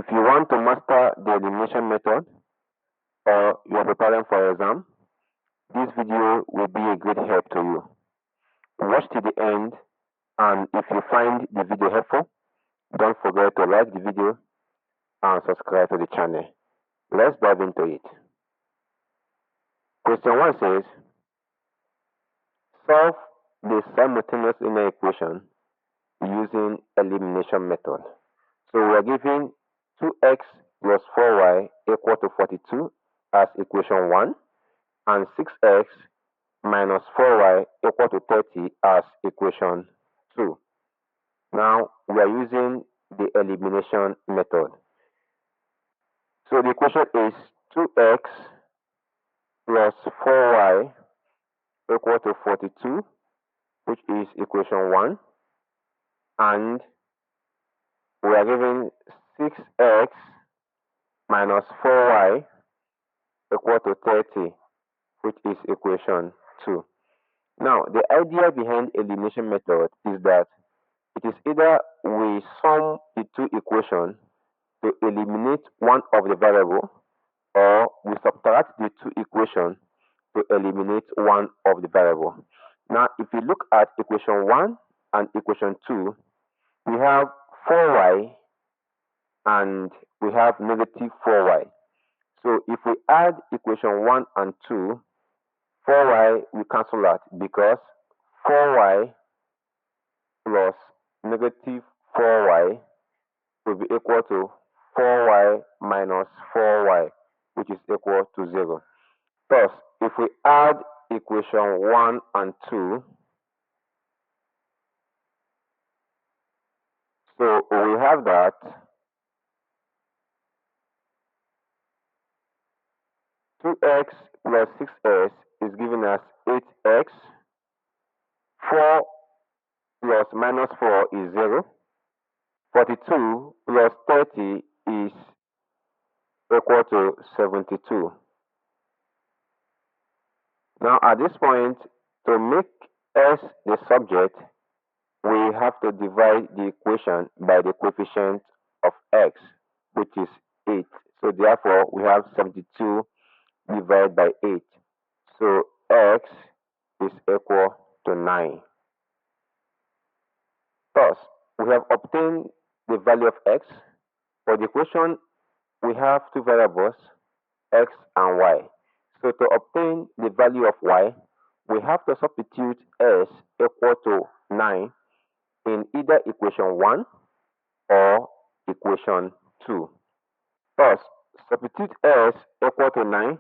If you want to master the elimination method or you are preparing for exam, this video will be a great help to you. Watch till the end, and if you find the video helpful, don't forget to like the video and subscribe to the channel. Let's dive into it. Question 1 says, solve the simultaneous linear equation using elimination method. So we are given 2x plus 4y equal to 42 as equation 1 and 6x minus 4y equal to 30 as equation 2. Now we are using the elimination method. So the equation is 2x plus 4y equal to 42, which is equation 1, and we are given 6x minus 4y equal to 30, which is equation 2. Now, the idea behind elimination method is that it is either we sum the two equations to eliminate one of the variable, or we subtract the two equations to eliminate one of the variable. Now, if you look at equation 1 and equation 2, we have 4y and we have negative 4y. So if we add equation 1 and 2, 4y will cancel out because 4y plus negative 4y will be equal to 4y minus 4y, which is equal to 0. Thus, if we add equation 1 and 2, so we have that 2x plus 6x is giving us 8x, 4 plus minus 4 is 0, 42 plus 30 is equal to 72. Now at this point, to make s the subject, we have to divide the equation by the coefficient of x, which is 8. So therefore, we have 72 divided by 8. So x is equal to 9. Thus, we have obtained the value of x. For the equation, we have two variables, x and y. So to obtain the value of y, we have to substitute s equal to 9 in either equation 1 or equation 2. Thus, substitute s equal to 9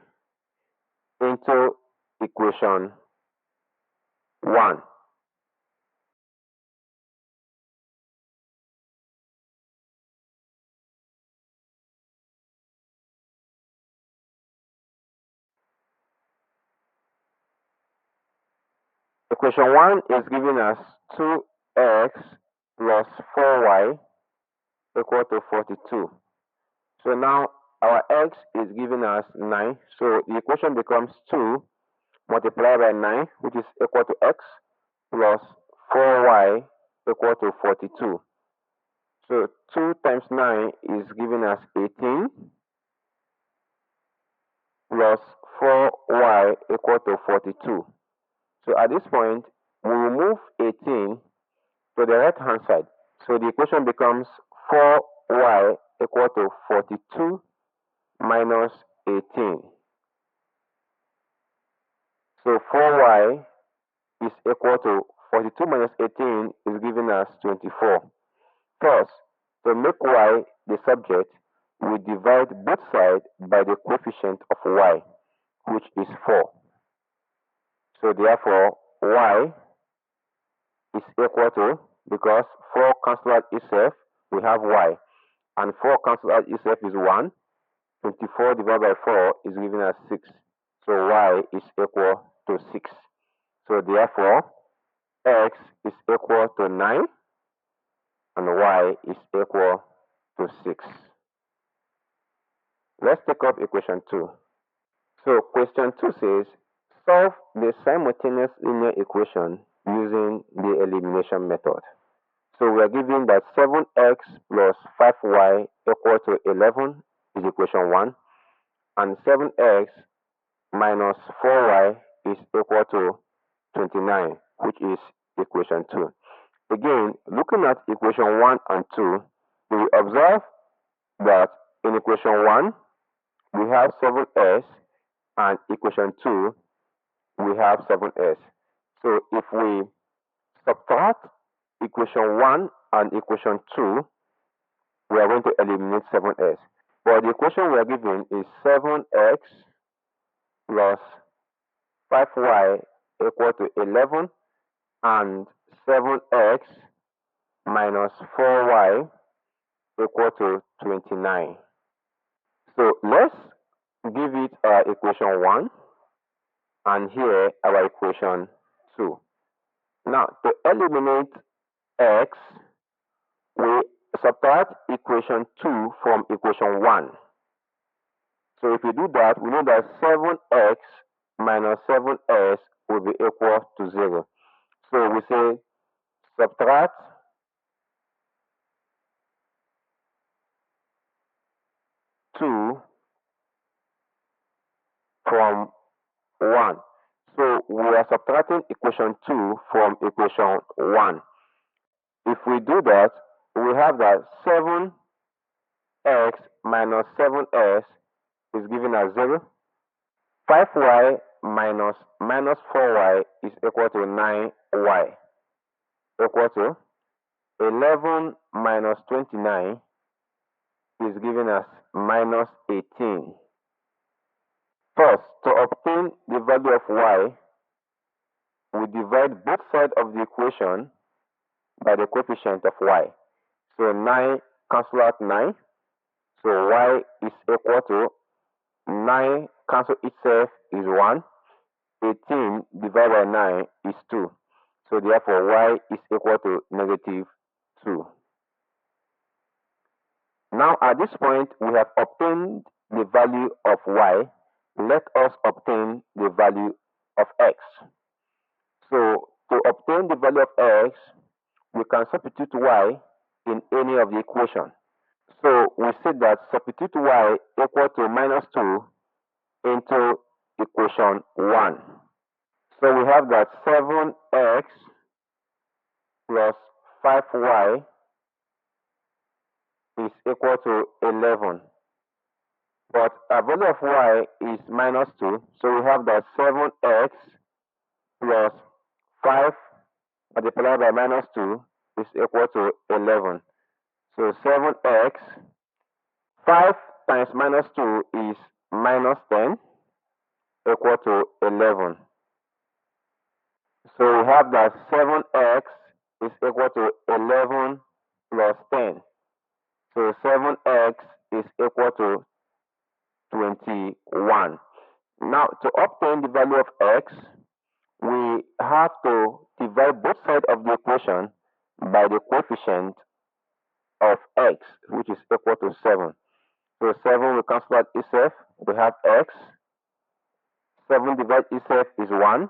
into equation 1. Equation 1 is giving us 2x plus 4y equal to 42. So now our x is giving us 9. So the equation becomes 2 multiplied by 9, which is equal to x, plus 4y equal to 42. So 2 times 9 is giving us 18, plus 4y equal to 42. So at this point, we will move 18 to the right hand side. So the equation becomes 4y equal to 42 minus 18. So 4y is equal to 42 minus 18 is giving us 24. Thus, to make y the subject, we divide both sides by the coefficient of y, which is 4. So therefore, y is equal to, because 4 cancel out itself, we have y, and 4 cancel out itself is 1. 24 divided by 4 is giving us 6. So y is equal to 6. So therefore, x is equal to 9 and y is equal to 6. Let's take up equation 2. So question 2 says, solve the simultaneous linear equation using the elimination method. So we are given that 7x plus 5y equal to 11 is equation 1, and 7x minus 4y is equal to 29, which is equation 2. Again, looking at equation 1 and 2, we will observe that in equation 1, we have 7s, and equation 2, we have 7s. So if we subtract equation 1 and equation 2, we are going to eliminate 7s. But the equation we are given is 7x plus 5y equal to 11, and 7x minus 4y equal to 29. So let's give it our equation 1, and here our equation 2. Now, to eliminate x, we subtract equation 2 from equation 1. So if we do that, we know that 7x minus 7s will be equal to 0. So we say subtract 2 from 1. So we are subtracting equation 2 from equation 1. If we do that, we have that 7x minus 7s is given as 0. 5y minus 4y is equal to 9y, equal to 11 minus 29 is given as minus 18. First, to obtain the value of y, we divide both sides of the equation by the coefficient of y. So 9 cancel out 9. So y is equal to 9 cancel itself is 1. 18 divided by 9 is 2. So therefore y is equal to negative 2. Now at this point we have obtained the value of y. Let us obtain the value of x. So to obtain the value of x, we can substitute y in any of the equation. So we said that substitute y equal to minus 2 into equation 1. So we have that 7x plus 5y is equal to 11. But our value of y is minus 2. So we have that 7x plus 5 multiplied by minus 2 is equal to 11. So 7x, 5 times minus 2 is minus 10, equal to 11. So we have that 7x is equal to 11 plus 10. So 7x is equal to 21. Now, to obtain the value of x, we have to divide both sides of the equation by the coefficient of x, which is equal to 7. So 7 will cancel out itself. We have x. 7 divided itself is 1.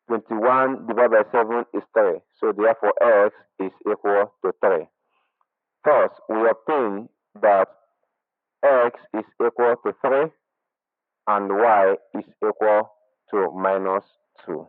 21 divided by 7 is 3. So therefore x is equal to 3. First, we obtain that x is equal to 3 and y is equal to minus 2.